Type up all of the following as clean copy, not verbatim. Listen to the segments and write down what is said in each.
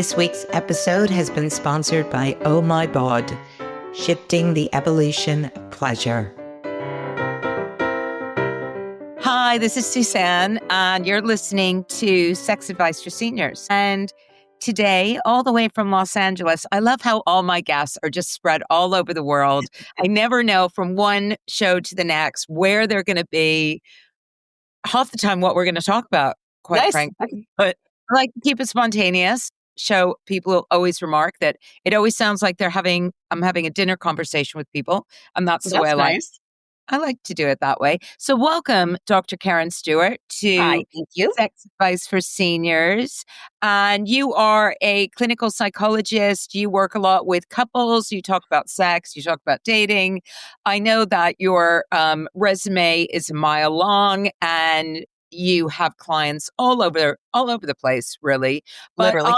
This week's episode has been sponsored by Oh My Bod, shifting the evolution of pleasure. Hi, this is Suzanne, and you're listening to Sex Advice for Seniors. And today, all the way from Los Angeles, I love how all my guests are just spread all over the world. I never know from one show to the next where they're going to be, half the time what we're going to talk about, quite frankly. But I like to keep it spontaneous. Show people always remark that it always sounds like I'm having a dinner conversation with people. And that's the way I like to do it that way. So welcome, Dr. Karen Stewart, to Hi, thank you. Sex Advice for Seniors. And you are a clinical psychologist. You work a lot with couples. You talk about sex. You talk about dating. I know that your resume is a mile long, and you have clients all over the place, really. But Literally.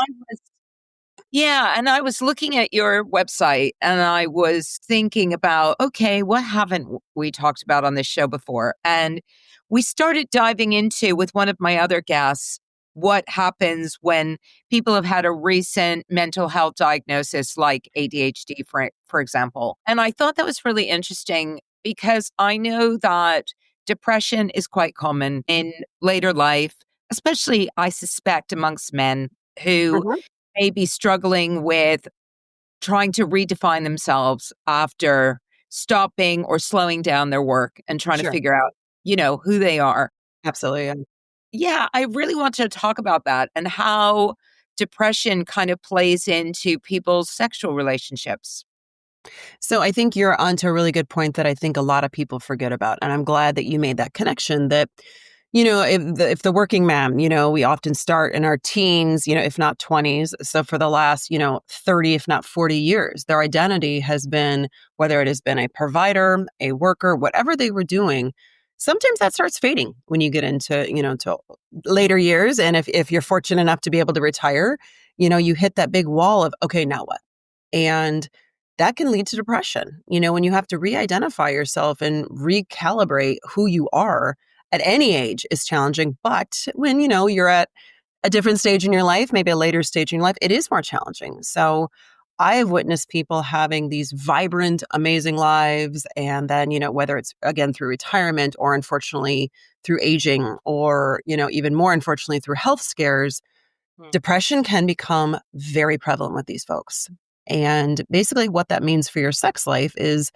and I was looking at your website and I was thinking about, okay, what haven't we talked about on this show before? And we started diving into, with one of my other guests, what happens when people have had a recent mental health diagnosis like ADHD, for example. And I thought that was really interesting because I know that depression is quite common in later life, especially, I suspect, amongst men who may be struggling with trying to redefine themselves after stopping or slowing down their work and trying to figure out, who they are. Absolutely. Yeah, I really want to talk about that and how depression kind of plays into people's sexual relationships. So I think you're onto a really good point that I think a lot of people forget about. And I'm glad that you made that connection that, if the working man, we often start in our teens, if not 20s. So for the last, 30, if not 40 years, their identity has been, whether it has been a provider, a worker, whatever they were doing. Sometimes that starts fading when you get into, to later years. And if you're fortunate enough to be able to retire, you hit that big wall of, okay, now what? And that can lead to depression, when you have to re-identify yourself and recalibrate who you are at any age is challenging. But when, you're at a different stage in your life, maybe a later stage in your life, it is more challenging. So I have witnessed people having these vibrant, amazing lives. And then, whether it's again through retirement or unfortunately through aging or, even more unfortunately through health scares, depression can become very prevalent with these folks. And basically what that means for your sex life is,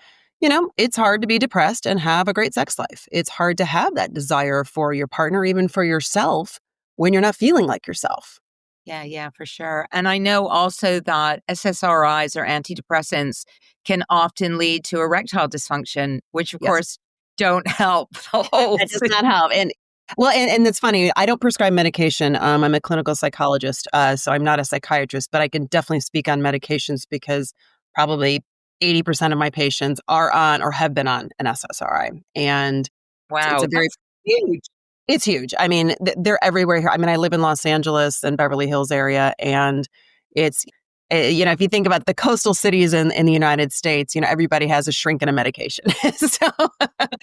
it's hard to be depressed and have a great sex life. It's hard to have that desire for your partner, even for yourself, when you're not feeling like yourself. Yeah, for sure. And I know also that SSRIs or antidepressants can often lead to erectile dysfunction, which of course don't help the whole That does not help. And it's funny. I don't prescribe medication. I'm a clinical psychologist, so I'm not a psychiatrist, but I can definitely speak on medications because probably 80% of my patients are on or have been on an SSRI. And wow, it's that's huge. It's huge. I mean, they're everywhere here. I mean, I live in Los Angeles and Beverly Hills area, and it's, if you think about the coastal cities in the United States, everybody has a shrink and a medication. So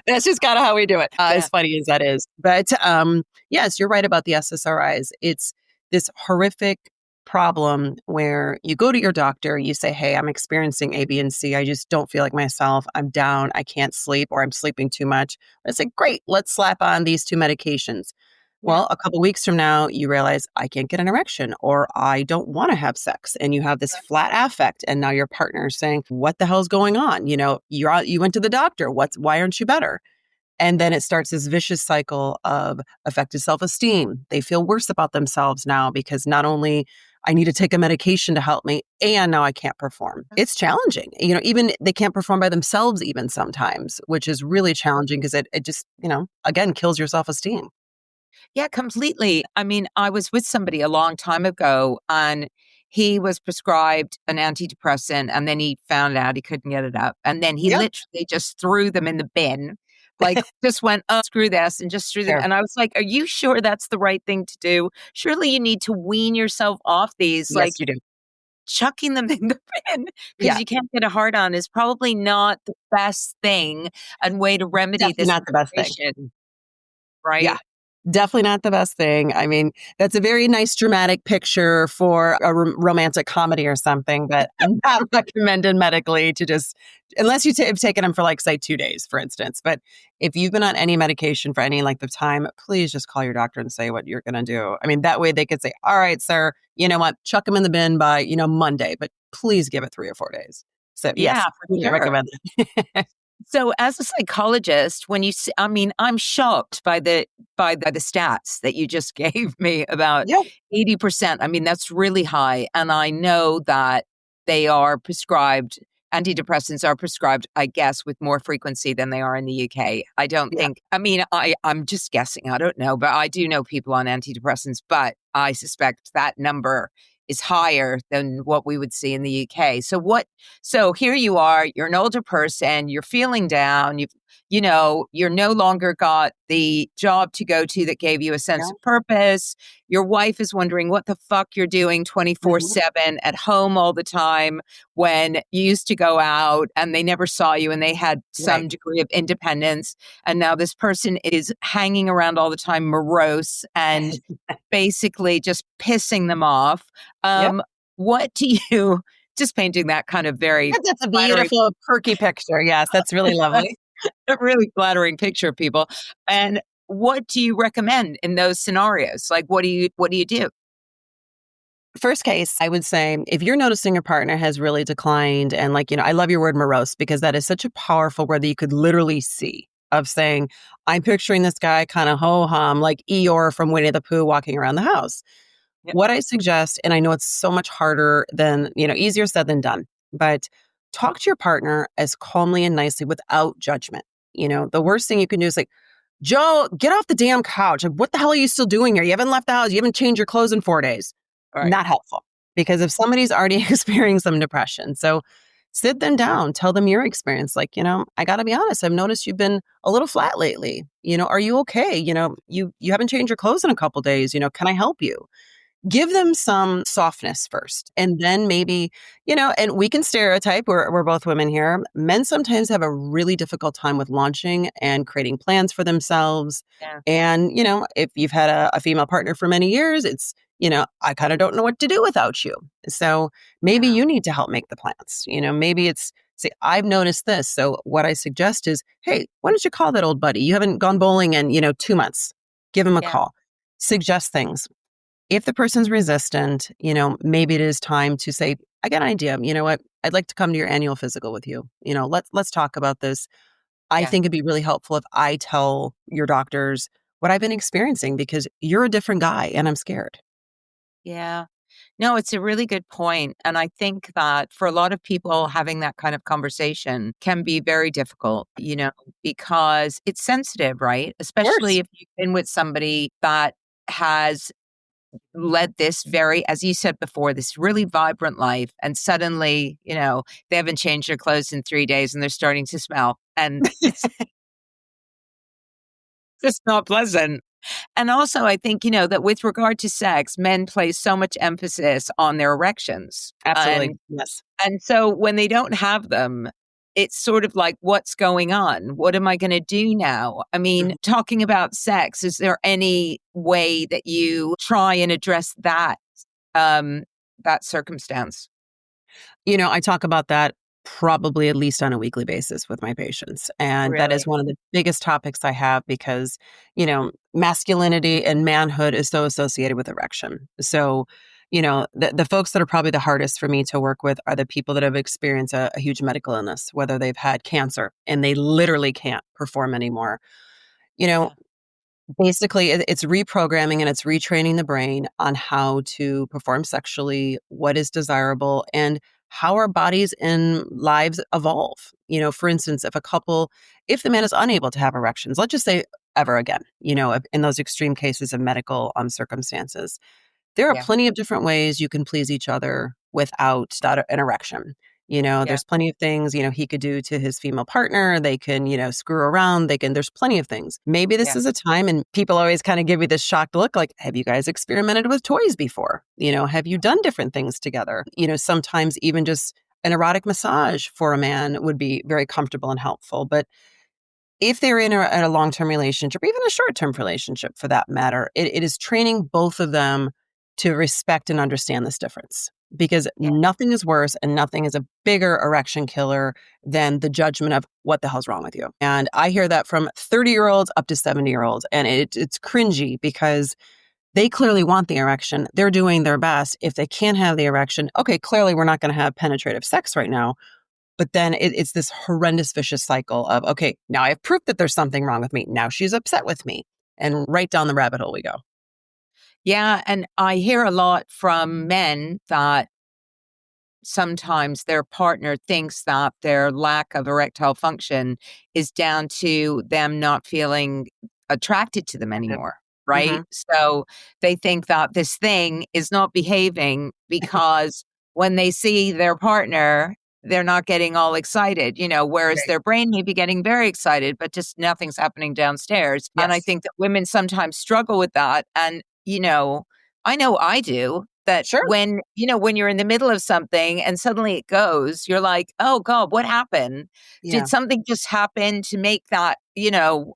that's just kind of how we do it, as funny as that is. But yes, you're right about the SSRIs. It's this horrific problem where you go to your doctor, you say, hey, I'm experiencing A, B, and C. I just don't feel like myself. I'm down. I can't sleep, or I'm sleeping too much. I say, great, let's slap on these two medications. Well, a couple weeks from now, you realize I can't get an erection or I don't want to have sex. And you have this flat affect. And now your partner is saying, what the hell's going on? You went to the doctor. Why aren't you better? And then it starts this vicious cycle of affected self-esteem. They feel worse about themselves now because not only I need to take a medication to help me, and now I can't perform. It's challenging. Even they can't perform by themselves even sometimes, which is really challenging because it just, again, kills your self-esteem. Yeah, completely. I mean, I was with somebody a long time ago and he was prescribed an antidepressant and then he found out he couldn't get it up. And then he literally just threw them in the bin, like just went, oh, screw this and just threw them. And I was like, are you sure that's the right thing to do? Surely you need to wean yourself off these. Yes, like you do. chucking them in the bin because you can't get a hard on is probably not the best thing and way to remedy Definitely this not the best thing. situation. Right? Yeah. Definitely not the best thing. I mean, that's a very nice dramatic picture for a romantic comedy or something, but not recommended medically to just, unless have taken them for like, say, 2 days, for instance. But if you've been on any medication for any length of time, please just call your doctor and say what you're going to do. I mean, that way they could say, all right, sir, you know what, chuck them in the bin by, Monday, but please give it 3 or 4 days. So Yeah, yes, for we sure. recommend it. So as a psychologist, when you see, I mean, I'm shocked by the stats that you just gave me about Yeah, 80%. I mean, that's really high. And I know that they are prescribed, antidepressants are prescribed, I guess, with more frequency than they are in the UK. I don't yeah, think, I mean, I'm just guessing. I don't know, but I do know people on antidepressants, but I suspect that number is higher than what we would see in the UK. So here you are, you're an older person, you're feeling down, you're no longer got the job to go to that gave you a sense yeah. of purpose. Your wife is wondering what the fuck you're doing Mhm. 24/7 at home all the time when you used to go out and they never saw you and they had Right. some degree of independence. And now this person is hanging around all the time, morose and basically just pissing them off. Yep. Um, what do you just painting that kind of very That's a flattering beautiful, perky picture. Yes, that's really lovely. a really flattering picture of people. And what do you recommend in those scenarios? Like, what do you do? First case, I would say if you're noticing your partner has really declined, and like, I love your word morose because that is such a powerful word that you could literally see of saying, I'm picturing this guy kind of ho hum, like Eeyore from Winnie the Pooh walking around the house. Yeah, What I suggest, and I know it's so much harder than, easier said than done, but talk to your partner as calmly and nicely without judgment. The worst thing you can do is like, Joe, get off the damn couch. Like, what the hell are you still doing here? You haven't left the house. You haven't changed your clothes in 4 days. all right. Not helpful because if somebody's already experiencing some depression, so sit them down, tell them your experience. Like, I got to be honest. I've noticed you've been a little flat lately. Are you okay? You haven't changed your clothes in a couple days. Can I help you? Give them some softness first. And then maybe, and we can stereotype, we're both women here. Men sometimes have a really difficult time with launching and creating plans for themselves. Yeah, And, if you've had a female partner for many years, it's, I kind of don't know what to do without you. So maybe yeah, you need to help make the plans. Maybe it's, say, I've noticed this. So what I suggest is, hey, why don't you call that old buddy? You haven't gone bowling in, 2 months. Give him a yeah, call. Suggest things. If the person's resistant, maybe it is time to say, I got an idea. You know what? I'd like to come to your annual physical with you. Let's talk about this. I yeah, think it'd be really helpful if I tell your doctors what I've been experiencing because you're a different guy and I'm scared. yeah. No, it's a really good point. And I think that for a lot of people, having that kind of conversation can be very difficult, because it's sensitive, right? Of Especially course. if you've been with somebody that has led this very, as you said before, this really vibrant life. And suddenly, they haven't changed their clothes in 3 days and they're starting to smell. And it's just not pleasant. And also, I think, that with regard to sex, men place so much emphasis on their erections. Absolutely. And Yes. and so when they don't have them, it's sort of like, what's going on? What am I going to do now? I mean, Mhm. talking about sex, is there any way that you try and address um, that circumstance? I talk about that probably at least on a weekly basis with my patients. And that is Really? one of the biggest topics I have because, masculinity and manhood is so associated with erection. So, the folks that are probably the hardest for me to work with are the people that have experienced a huge medical illness, whether they've had cancer and they literally can't perform anymore. You know, Yeah. Basically, it's reprogramming and it's retraining the brain on how to perform sexually, what is desirable, and how our bodies and lives evolve. For instance, if the man is unable to have erections, let's just say ever again, in those extreme cases of medical circumstances, there are Yeah. plenty of different ways you can please each other without an erection. Yeah. There's plenty of things, he could do to his female partner. They can, screw around. There's plenty of things. Maybe this Yeah. is a time, and people always kind of give you this shocked look like, have you guys experimented with toys before? Have you done different things together? Sometimes even just an erotic massage for a man would be very comfortable and helpful. But if they're in a long-term relationship, or even a short-term relationship for that matter, it is training both of them to respect and understand this difference. Because Yeah. nothing is worse and nothing is a bigger erection killer than the judgment of what the hell's wrong with you. And I hear that from 30-year-olds up to 70-year-olds. And it's cringy because they clearly want the erection. They're doing their best. If they can't have the erection, okay, clearly we're not going to have penetrative sex right now. But then it's this horrendous vicious cycle of, okay, now I have proof that there's something wrong with me. Now she's upset with me. And right down the rabbit hole we go. Yeah. And I hear a lot from men that sometimes their partner thinks that their lack of erectile function is down to them not feeling attracted to them anymore, right? Mm-hmm. So they think that this thing is not behaving because when they see their partner, they're not getting all excited, whereas Right. their brain may be getting very excited, but just nothing's happening downstairs. And I Yes. think that women sometimes struggle with that. And, I know I do that Sure. when you're in the middle of something and suddenly it goes, you're like, "Oh God, what happened? Yeah. Did something just happen to make that,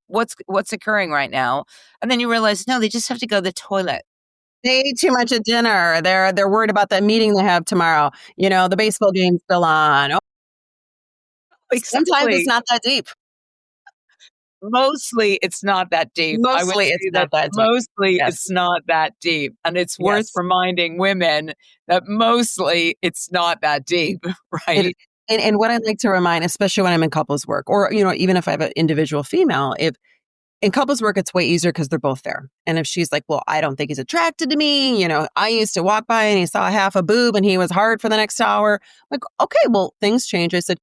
what's occurring right now?" And then you realize, no, they just have to go to the toilet. They ate too much at dinner. They're worried about that meeting they have tomorrow. The baseball game's still on. Oh, sometimes it's Exactly. not that deep. Mostly it's not that deep. I would Mostly it's say that not that deep. mostly it's Yes. not that deep. And it's worth Yes. reminding women that mostly it's not that deep, It right? and what I like to remind, especially when I'm in couples work, or even if I have an individual female, if in couples work, it's way easier because they're both there. And if she's like, well, I don't think he's attracted to me, I used to walk by and he saw half a boob and he was hard for the next hour. I'm like, okay, well, things change. I said,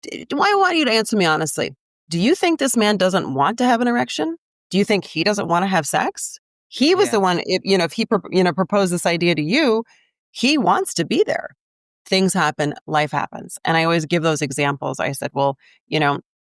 do I want you to answer me honestly? Do you think this man doesn't want to have an erection? Do you think he doesn't want to have sex? He was Yeah. the one, if he, proposed this idea to you, he wants to be there. Things happen, life happens. And I always give those examples. I said, well,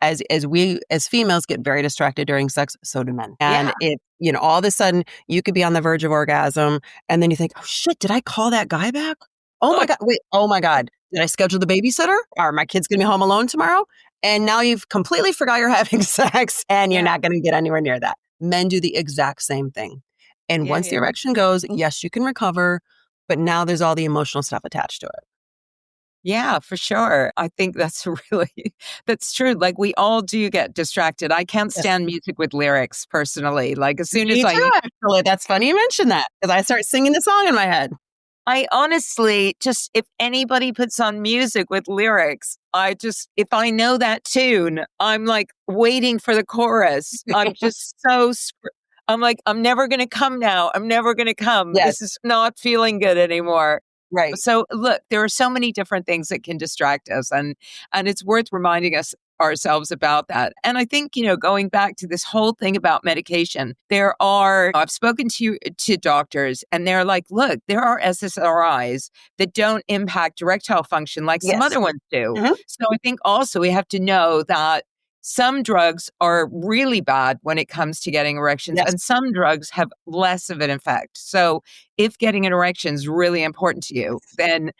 as we as females get very distracted during sex, so do men. Yeah. And all of a sudden you could be on the verge of orgasm and then you think, oh shit, did I call that guy back? Oh my God. Wait, oh my God. Did I schedule the babysitter? Are my kids gonna be home alone tomorrow? And now you've completely forgot you're having sex and you're Yeah. not gonna get anywhere near that. Men do the exact same thing. And Yeah. once the erection goes, yes, you can recover, but now there's all the emotional stuff attached to it. Yeah, for sure. I think that's really that's true. Like we all do get distracted. I can't Yes. stand music with lyrics personally. Like as soon as Me too, actually. That's funny you mentioned that because I start singing the song in my head. I honestly just if anybody puts on music with lyrics, if I know that tune, I'm like waiting for the chorus. I'm just I'm like I'm never going to come now. I'm never going to come. Yes, This is not feeling good anymore. right. So look, there are so many different things that can distract us and it's worth reminding us ourselves about that. And I think, going back to this whole thing about medication, I've spoken to doctors and they're like, look, there are SSRIs that don't impact erectile function like some Yes. other ones do. Mhm. So I think also we have to know that some drugs are really bad when it comes to getting erections, Yes. and some drugs have less of an effect. So if getting an erection is really important to you, then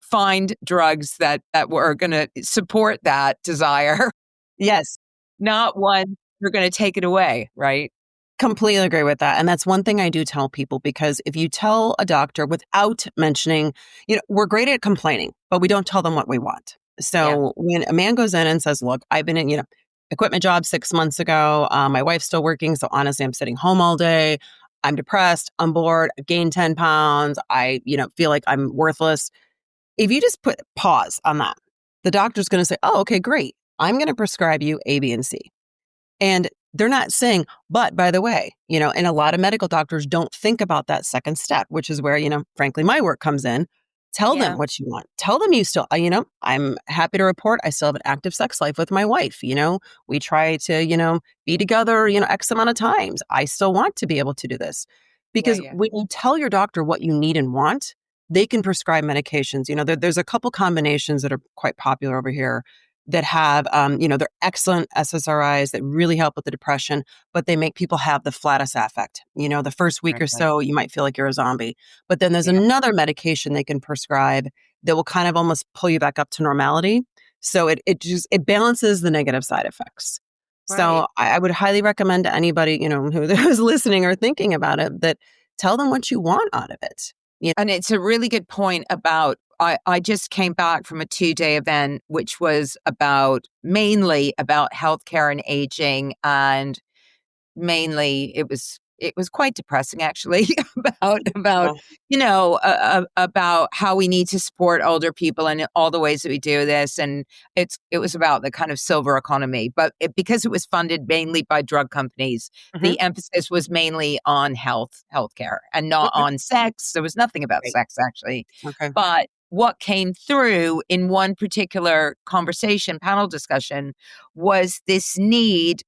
find drugs that are going to support that desire, Yes. not one you're going to take it away, right? Completely agree with that. And that's one thing I do tell people because if you tell a doctor without mentioning, we're great at complaining, but we don't tell them what we want. Yeah, So when a man goes in and says, look, I've been in, I quit my job 6 months ago. My wife's still working. So honestly, I'm sitting home all day. I'm depressed. I'm bored. I've gained 10 pounds. I, feel like I'm worthless. If you just put pause on that, the doctor's going to say, oh, okay, great. I'm going to prescribe you A, B, and C. And they're not saying, but by the way, and a lot of medical doctors don't think about that second step, which is where, frankly, my work comes in. Tell them yeah, what you want. Tell them you still, I'm happy to report I still have an active sex life with my wife. We try to, be together, X amount of times. I still want to be able to do this. yeah, Because yeah, when you tell your doctor what you need and want, they can prescribe medications. There's a couple combinations that are quite popular over here that have, they're excellent SSRIs that really help with the depression, but they make people have the flatus affect. The first week or right. so, you might feel like you're a zombie. But then there's Yeah, another medication they can prescribe that will kind of almost pull you back up to normality. So it balances the negative side effects. So I would highly recommend to anybody, who's listening or thinking about it, that tell them what you want out of it. And it's a really good point about I just came back from a 2-day event, which was mainly about healthcare and aging, and mainly it was quite depressing actually about Oh, about how we need to support older people and all the ways that we do this, and it was about the kind of silver economy, but because it was funded mainly by drug companies, mhm. the emphasis was mainly on healthcare and not Okay. on sex. There was nothing about Great. sex actually, Okay. but what came through in one particular panel discussion, was this need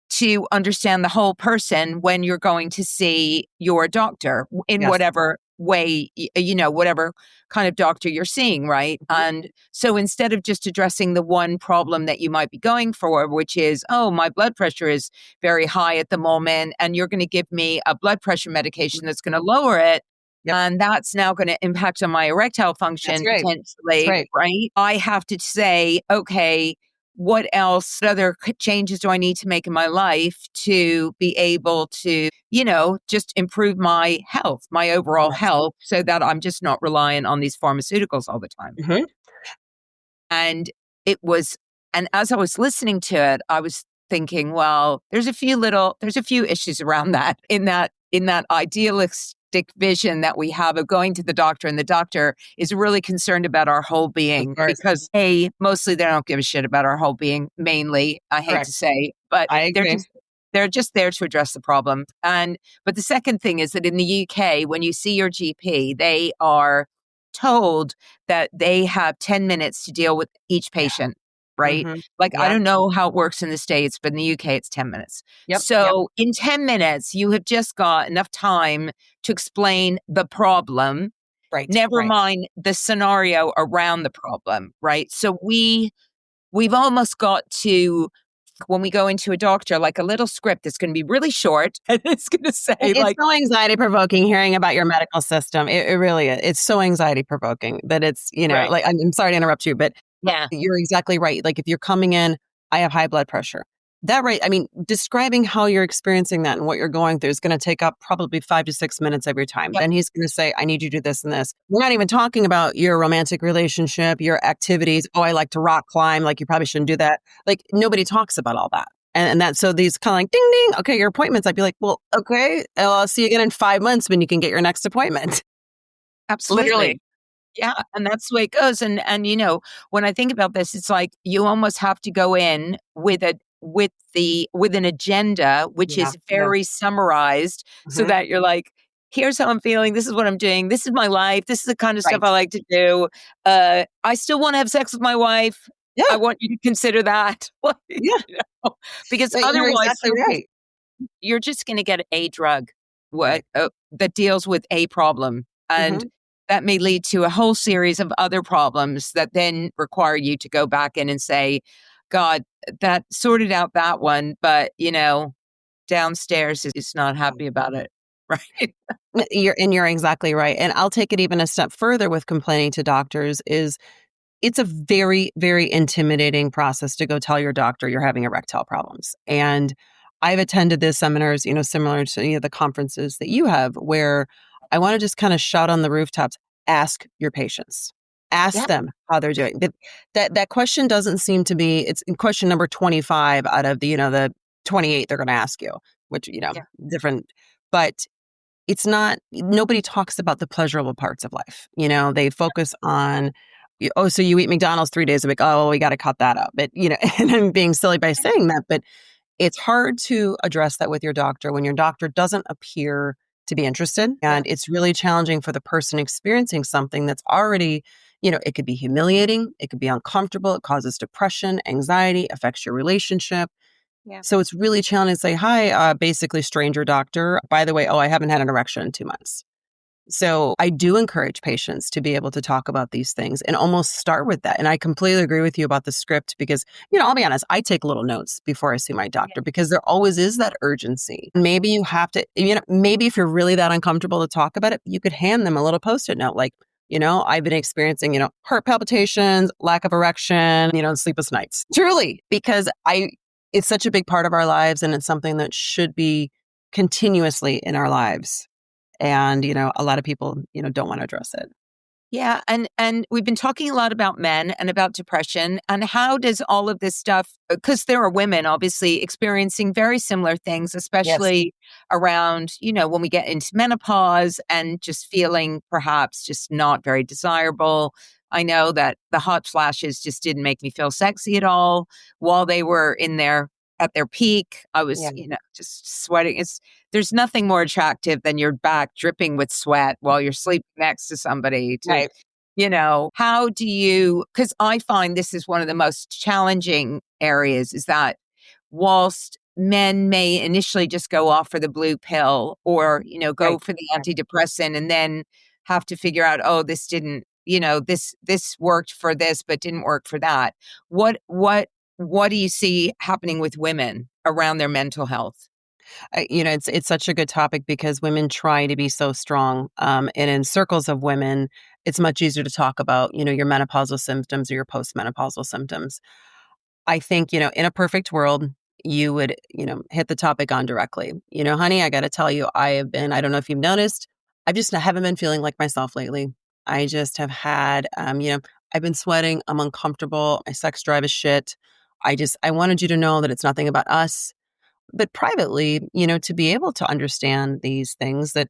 to understand the whole person when you're going to see your doctor in Yes. whatever way, whatever kind of doctor you're seeing, right? Mhm. And so instead of just addressing the one problem that you might be going for, which is, oh, my blood pressure is very high at the moment, and you're going to give me a blood pressure medication that's going to lower it. Yep. And that's now going to impact on my erectile That's function right. That's potentially, right. right? I have to say, okay, what else, other changes do I need to make in my life to be able to, just improve my health, my overall Yes. health, so that I'm just not reliant on these pharmaceuticals all the time. Mhm. And it was, and as I was listening to it, I was thinking, well, there's a few issues around that in that idealistic vision that we have of going to the doctor, and the doctor is really concerned about our whole Of being, course. because mostly they don't give a shit about our whole being, mainly, I hate to Correct. say, but I they're agree. just they're just there to address the problem. But the second thing is that in the UK, when you see your GP, they are told that they have 10 minutes to deal with each Yeah. patient, right? Mhm. Like, I Yep. don't know how it works in the States, but in the UK, it's 10 minutes. Yep. Yep. So in 10 minutes, you have just got enough time to explain the problem, Right. never Right. mind the scenario around the problem, right? So we've almost got to, when we go into a doctor, like a little script that's going to be really short, and it's going to say It's like, so anxiety provoking hearing about your medical system. It really is. It's so anxiety provoking that it's, right, like, I'm sorry to interrupt you, but yeah, you're exactly right. Like if you're coming in, I have high blood pressure. That right. I mean, describing how you're experiencing that and what you're going through is going to take up probably 5 to 6 minutes of your time. yep, Then he's going to say, I need you to do this and this. We're not even talking about your romantic relationship, your activities. Oh, I like to rock climb. Like you probably shouldn't do that. Like nobody talks about all that. And that, so these kind of like ding, ding. Okay, your appointments. I'd be like, well, okay, I'll see you again in 5 months when you can get your next appointment. absolutely. Literally. Yeah, and that's the way it goes, and when I think about this, it's like you almost have to go in with an agenda, which Yeah. is Yeah. very summarized, so Mhm. that you're like, "Here's how I'm feeling, this is what I'm doing, this is my life, this is the kind of stuff Right. I like to do. I still wanna have sex with my wife. I Yeah. want you to consider that." Like, Yeah. because You're otherwise exactly right. you're just gonna get a drug, Right. that deals with a problem, and Mhm. that may lead to a whole series of other problems that then require you to go back in and say, "God, that sorted out that one, but, downstairs is not Yeah. happy about it." Right? You're exactly right, and I'll take it even a step further with complaining to doctors is it's a very, very intimidating process to go tell your doctor you're having erectile problems, and I've attended these seminars, similar to, the conferences that you have, where I wanna just kinda shout on the rooftops, ask your patients. Ask Yeah, them how they're doing. That question doesn't seem to be it's in question number 25 out of the 28 they're gonna ask you, which, yeah, different but it's not nobody talks about the pleasurable parts of life. They focus on, oh, so you eat McDonald's 3 days a week. Oh, well, we gotta cut that up. But, and I'm being silly by saying that, but it's hard to address that with your doctor when your doctor doesn't appear to be interested. yeah, And it's really challenging for the person experiencing something that's already, it could be humiliating, it could be uncomfortable, it causes depression, anxiety, affects your relationship. yeah, So it's really challenging to say, hi, basically stranger doctor. By the way, oh, I haven't had an erection in 2 months. So I do encourage patients to be able to talk about these things and almost start with that. And I completely agree with you about the script because, I'll be honest, I take little notes before I see my yeah, doctor because there always is that urgency. Maybe you have to, maybe if you're really that uncomfortable to talk about it, you could hand them a little post-it note like, I've been experiencing, heart palpitations, lack of erection, sleepless nights. Truly, because it's such a big part of our lives, and it's something that should be continuously in our lives. And, a lot of people, don't want to address it. Yeah, and we've been talking a lot about men and about depression, and how does all of this stuff, because there are women obviously experiencing very similar things, Yes. especially around, when we get into menopause and just feeling perhaps just not very desirable. I know that the hot flashes just didn't make me feel sexy at all while they were in their at their peak. I was, Yeah. just sweating. There's nothing more attractive than your back dripping with sweat while you're sleeping next to somebody to, Right. how do you, because I find this is one of the most challenging areas, is that whilst men may initially just go off for the blue pill or, go Right. for the antidepressant and then have to figure out, oh, this didn't, this worked for this, but didn't work for that. What do you see happening with women around their mental health? It's such a good topic because women try to be so strong. And in circles of women, it's much easier to talk about, your menopausal symptoms or your postmenopausal symptoms. I think, in a perfect world, you would, hit the topic on directly. Honey, I got to tell you, I don't know if you've noticed, I haven't been feeling like myself lately. I just have had, I've been sweating. I'm uncomfortable. My sex drive is shit. I wanted you to know that it's nothing about us. But privately, to be able to understand these things, that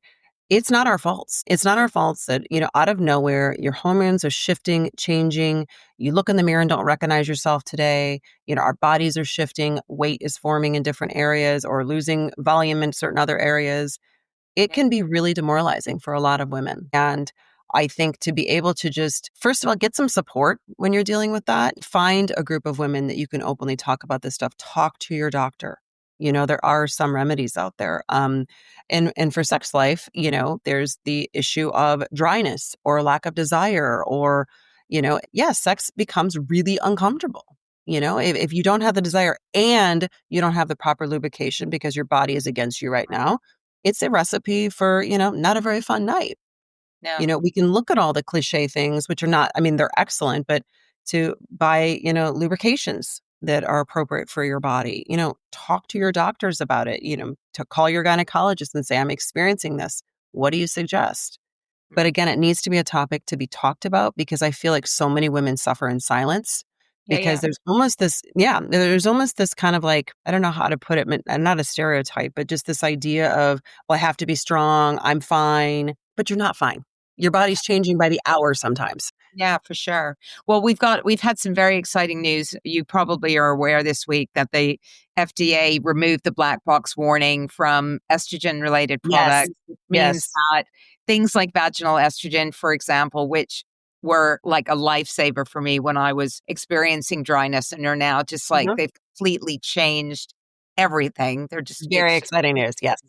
it's not our faults. It's not our faults that, out of nowhere, your hormones are shifting, changing. You look in the mirror and don't recognize yourself today. Our bodies are shifting. Weight is forming in different areas or losing volume in certain other areas. It Yeah, can be really demoralizing for a lot of women. And I think to be able to just, first of all, get some support when you're dealing with that, find a group of women that you can openly talk about this stuff. Talk to your doctor. There are some remedies out there. And for sex life, there's the issue of dryness or lack of desire, or, sex becomes really uncomfortable. If you don't have the desire and you don't have the proper lubrication because your body is against you right now, it's a recipe for, not a very fun night. no. We can look at all the cliche things, which are not, I mean, they're excellent, but to buy, lubrications that are appropriate for your body, talk to your doctors about it, to call your gynecologist and say, I'm experiencing this. What do you suggest? But again, it needs to be a topic to be talked about because I feel like so many women suffer in silence Yeah, because yeah. there's almost this kind of like, I don't know how to put it, not a stereotype, but just this idea of, well, I have to be strong, I'm fine, but you're not fine. Your body's changing by the hour sometimes. Yeah, for sure. Well, we've had some very exciting news. You probably are aware this week that the FDA removed the black box warning from estrogen related Yes. products, which means Yes. that things like vaginal estrogen, for example, which were like a lifesaver for me when I was experiencing dryness, and are now just like Mhm. they've completely changed everything. They're just Very exciting news. Yes.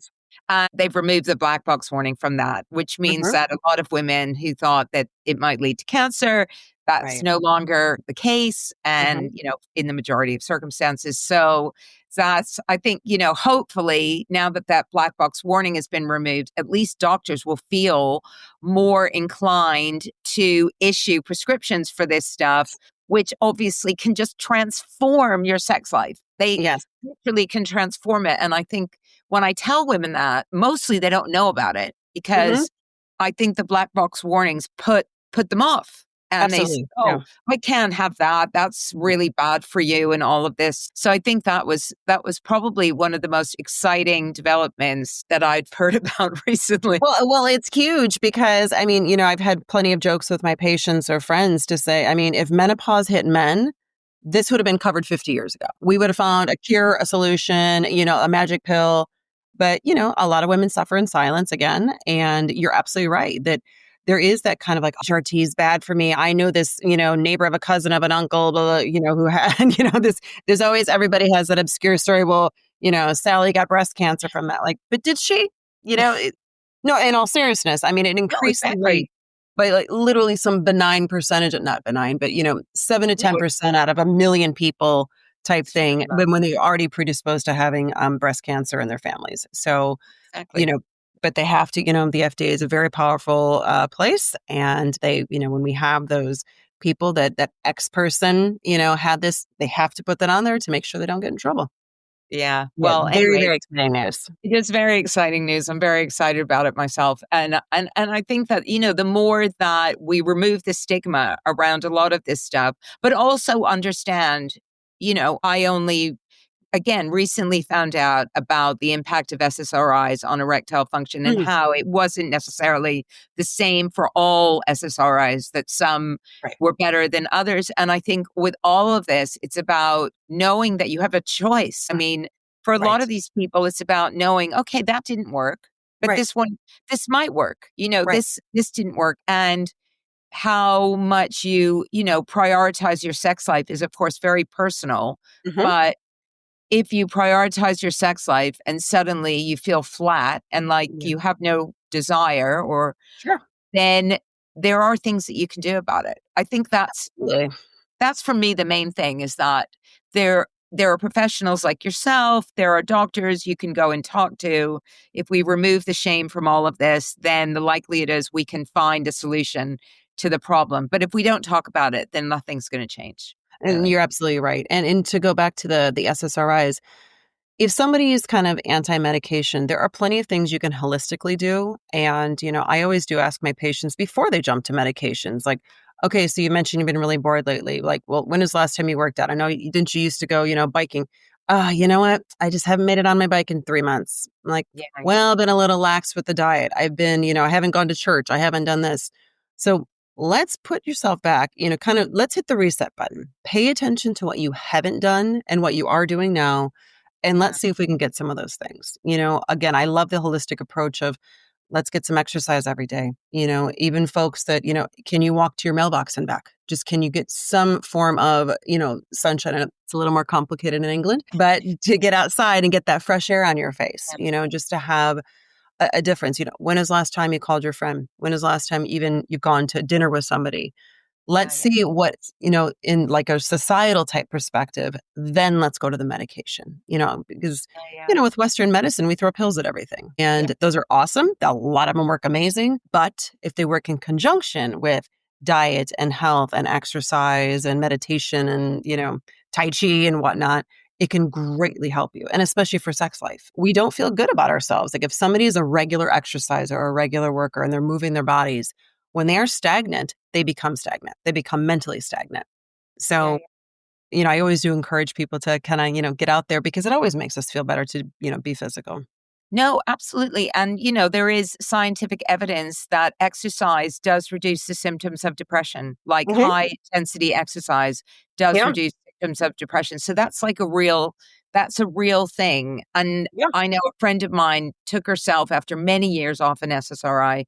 they've removed the black box warning from that, which means Mhm. that a lot of women who thought that it might lead to cancer, that's Right. no longer the case, Mhm. and, in the majority of circumstances. So that's, I think, hopefully now that that black box warning has been removed, at least doctors will feel more inclined to issue prescriptions for this stuff, which obviously can just transform your sex life. They Yes. literally can transform it. And I think when I tell women that, mostly they don't know about it Mhm. because I think the black box warnings put them off. And they say, Absolutely. "Oh, Yeah. I can't have that. That's really bad for you," and all of this. So I think that was probably one of the most exciting developments that I'd heard about recently. Well, it's huge because I mean, I've had plenty of jokes with my patients or friends to say, I mean, if menopause hit men, this would have been covered 50 years ago. We would have found a cure, a solution, a magic pill. But, a lot of women suffer in silence again. And you're absolutely right that there is that kind of like, HRT is bad for me. I know this, neighbor of a cousin of an uncle, blah, blah, who had, there's always, everybody has that obscure story. Well, Sally got breast cancer from that. Like, but did she? You know, it, no, in all seriousness, I mean, it No, increased the rate exactly. by like literally some benign percentage, not benign, but 7 to No, 10% out of a million people type it's very thing low. when they're already predisposed to having breast cancer in their families. So, you Exactly. know, but they have to, the FDA is a very powerful place. And they, when we have those people that X person, had this, they have to put that on there to make sure they don't get in trouble. Yeah. Yeah, Well, very, anyway, very exciting news. it is very exciting news. I'm very excited about it myself. And I think that, the more that we remove the stigma around a lot of this stuff, but also understand, I only again recently found out about the impact of SSRIs on erectile function and Mm, how it wasn't necessarily the same for all SSRIs, that some right, were better than others. And I think with all of this, it's about knowing that you have a choice. I mean, for a lot right, of these people, it's about knowing, okay, that didn't work, but right, this might work. right. This didn't work. And how much you prioritize your sex life is, of course, very personal. Mhm. But if you prioritize your sex life and suddenly you feel flat and like Yeah, you have no desire, or sure. then there are things that you can do about it. I think Absolutely. that's for me the main thing, is that there are professionals like yourself, there are doctors you can go and talk to. If we remove the shame from all of this, then the likelihood is we can find a solution to the problem. But if we don't talk about it, then nothing's going to change, And really. you're absolutely right. And to go back to the SSRIs, if somebody is kind of anti-medication, there are plenty of things you can holistically do. And, I always do ask my patients before they jump to medications, like, okay, so you mentioned you've been really bored lately. Like, well, when was the last time you worked out? I know didn't you used to go, biking? You know what? I just haven't made it on my bike in 3 months. I'm like, Yeah, well, I've been a little lax with the diet. I've been, I haven't gone to church. I haven't done this. So let's put yourself back, kind of let's hit the reset button. Pay attention to what you haven't done and what you are doing now, and yeah, let's see if we can get some of those things. Again, I love the holistic approach of let's get some exercise every day. Even folks that, can you walk to your mailbox and back? Just can you get some form of, sunshine? And it's a little more complicated in England, but to get outside and get that fresh air on your face, yeah, just to have a difference. When is the last time you called your friend? When is the last time even you've gone to dinner with somebody? yeah, Let's yeah, see what, in like a societal type perspective, then let's go to the medication, because, yeah, with Western medicine, we throw pills at everything. yeah, And those are awesome. A lot of them work amazing. But if they work in conjunction with diet and health and exercise and meditation and, Tai Chi and whatnot, it can greatly help you. And especially for sex life, we don't feel good about ourselves. Like if somebody is a regular exerciser or a regular worker and they're moving their bodies, when they are stagnant, they become stagnant. They become mentally stagnant. yeah, So, yeah. I always do encourage people to kind of, get out there because it always makes us feel better to, be physical. No, absolutely. And, there is scientific evidence that exercise does reduce the symptoms of depression, like Hmm. high intensity exercise does Yeah. reduce symptoms of depression. So that's a real thing. And Yeah. I know a friend of mine took herself after many years off an SSRI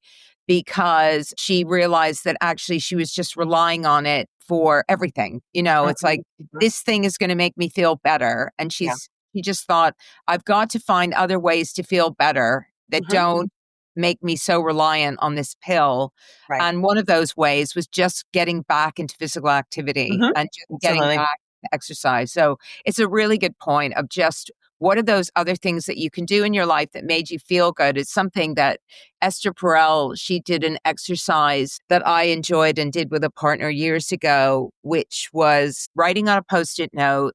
because she realized that actually she was just relying on it for everything. It's like, Mhm. Mhm. this thing is going to make me feel better. And Yeah. she just thought, I've got to find other ways to feel better that Hmm. don't make me so reliant on this pill. Right. And one of those ways was just getting back into physical activity Hmm. and just getting Absolutely. back to exercise. So it's a really good point of just what are those other things that you can do in your life that made you feel good? It's something that Esther Perel, she did an exercise that I enjoyed and did with a partner years ago, which was writing on a Post-it note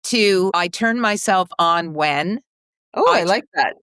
to I turn myself on when, Oh, I I like that.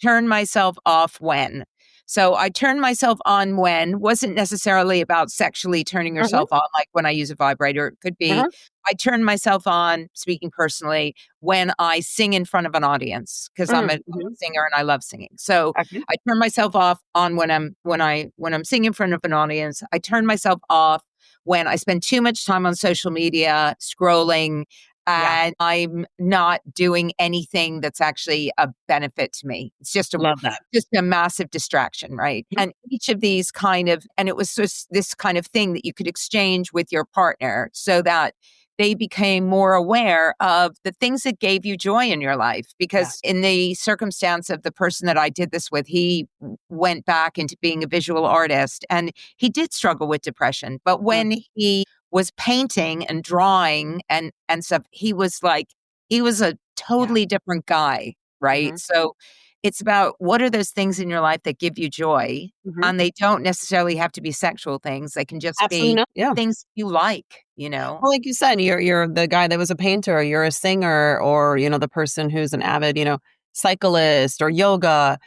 turn myself off when. So I turn myself on when wasn't necessarily about sexually turning Hmm. yourself on, like when I use a vibrator. It could be Hmm. I turn myself on, speaking personally, when I sing in front of an audience because I'm a Hmm. singer and I love singing. So Okay. I turn myself off on when I'm singing in front of an audience. I turn myself off when I spend too much time on social media scrolling Yeah. and I'm not doing anything that's actually a benefit to me. It's Love that. just a massive distraction, right? Mhm. And each of these and it was just this kind of thing that you could exchange with your partner so that they became more aware of the things that gave you joy in your life. Yeah. Because in the circumstance of the person that I did this with, he went back into being a visual artist and he did struggle with depression. But Mm. when he was painting and drawing and stuff, he was a Yeah. totally different guy, right? Hmm. So it's about what are those things in your life that give you joy? Mhm. And they don't necessarily have to be sexual things. They can just Absolutely be not. Yeah. things you like, you know? Well, like you said, you're the guy that was a painter, you're a singer, or, the person who's an avid, cyclist or yoga.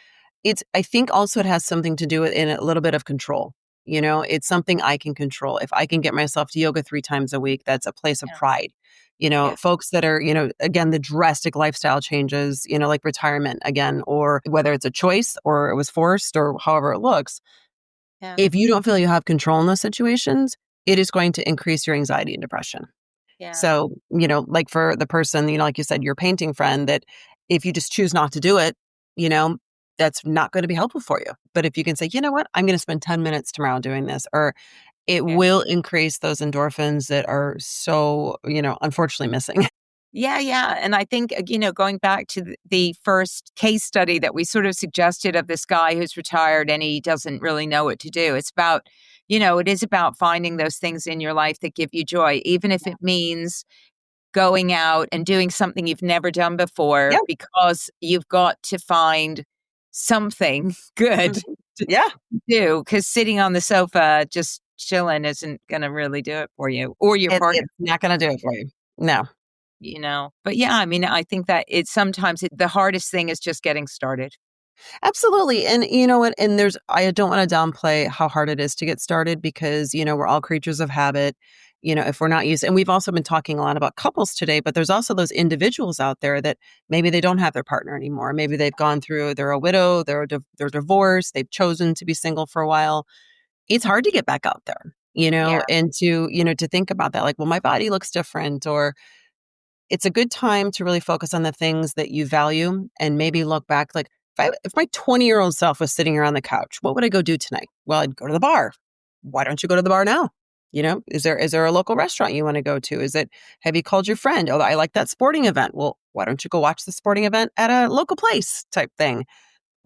I think also it has something to do with in a little bit of control. It's something I can control. If I can get myself to yoga 3 times a week, that's a place of Yeah. pride. Yeah. Folks that are, again, the drastic lifestyle changes, like retirement again, or whether it's a choice or it was forced or however it looks. Yeah. If you don't feel you have control in those situations, it is going to increase your anxiety and depression. Yeah. So, like for the person, like you said, your painting friend, that if you just choose not to do it, you know, that's not going to be helpful for you. But if you can say, you know what, I'm going to spend 10 minutes tomorrow doing this, or it Yeah. will increase those endorphins that are so, unfortunately missing. Yeah, yeah. And I think, going back to the first case study that we sort of suggested of this guy who's retired and he doesn't really know what to do. It's about, it is about finding those things in your life that give you joy, even if it means going out and doing something you've never done before, Yeah. because you've got to find something good Mhm. to Yeah. do. Because sitting on the sofa just chilling isn't going to really do it for you or your partner. It's not going to do it for you. No. But yeah, I mean, I think that it's sometimes the hardest thing is just getting started. Absolutely. And you know what? And I don't want to downplay how hard it is to get started because, we're all creatures of habit. If we're not used, and we've also been talking a lot about couples today, but there's also those individuals out there that maybe they don't have their partner anymore. Maybe they've gone through, they're a widow, they're divorced, they've chosen to be single for a while. It's hard to get back out there, Yeah, and to think about that, like, well, my body looks different, or it's a good time to really focus on the things that you value and maybe look back like if my 20-year-old self was sitting here on the couch, what would I go do tonight? Well, I'd go to the bar. Why don't you go to the bar now? Is there a local restaurant you want to go to? Have you called your friend? Oh, I like that sporting event. Well, why don't you go watch the sporting event at a local place type thing?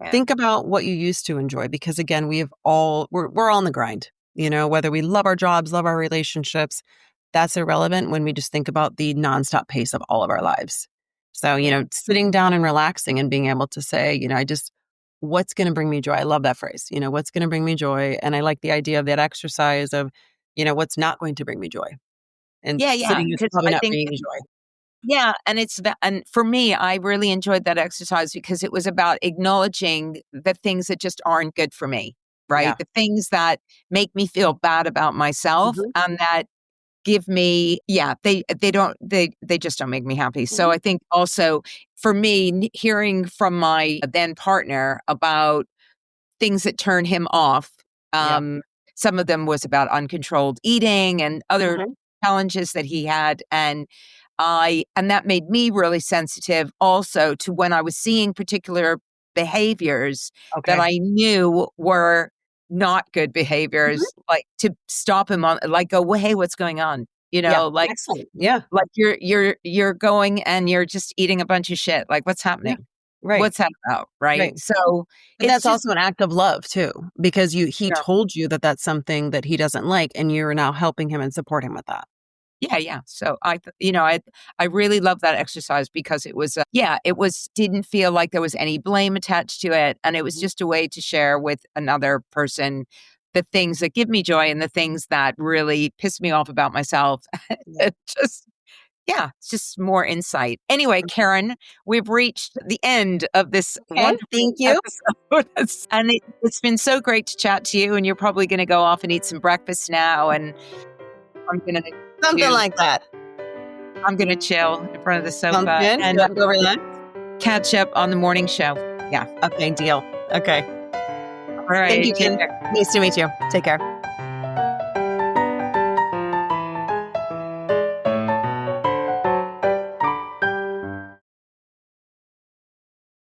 yeah, Think about what you used to enjoy because again, we're all on the grind. Whether we love our jobs, love our relationships, that's irrelevant when we just think about the nonstop pace of all of our lives. So, yeah, sitting down and relaxing and being able to say, what's going to bring me joy? I love that phrase, what's going to bring me joy? And I like the idea of that exercise of, what's not going to bring me joy. And yeah, yeah. sitting is Because probably I not think, bringing me joy. yeah, and for me, I really enjoyed that exercise because it was about acknowledging the things that just aren't good for me, right? Yeah. The things that make me feel bad about myself Hmm. and that give me, yeah, they just don't make me happy. So Hmm. I think also for me, hearing from my then partner about things that turn him off. Yeah. Um, some of them was about uncontrolled eating and other Hmm. challenges that he had. And that made me really sensitive also to when I was seeing particular behaviors that Okay. I knew were not good Hmm. behaviors, like to stop him on, like go, well, hey, what's going on? Yeah. Like Excellent. Yeah. you're going and you're just eating a bunch of shit. Like what's Yeah. happening? Right. What's that about? Right. Right. So But it's that's just also an act of love too, because he yeah. told you that that's something that he doesn't like, and you're now helping him and support him with that. Yeah, yeah. So I really love that exercise because it was it was didn't feel like there was any blame attached to it, and it was Mhm. just a way to share with another person the things that give me joy and the things that really piss me off about myself. Yeah. It just yeah, it's just more insight. Anyway, Mhm. Karen, we've reached the end of this Okay, wonderful thank you. episode. And it's been so great to chat to you. And you're probably going to go off and eat some breakfast now. And I'm going Something to like that. I'm gonna chill in front of the Sounds sofa good. and Go relax. catch up on the morning show. Yeah. Okay, deal. Okay. All Thank right. you, Take Jen. care. Nice to meet you. Take care.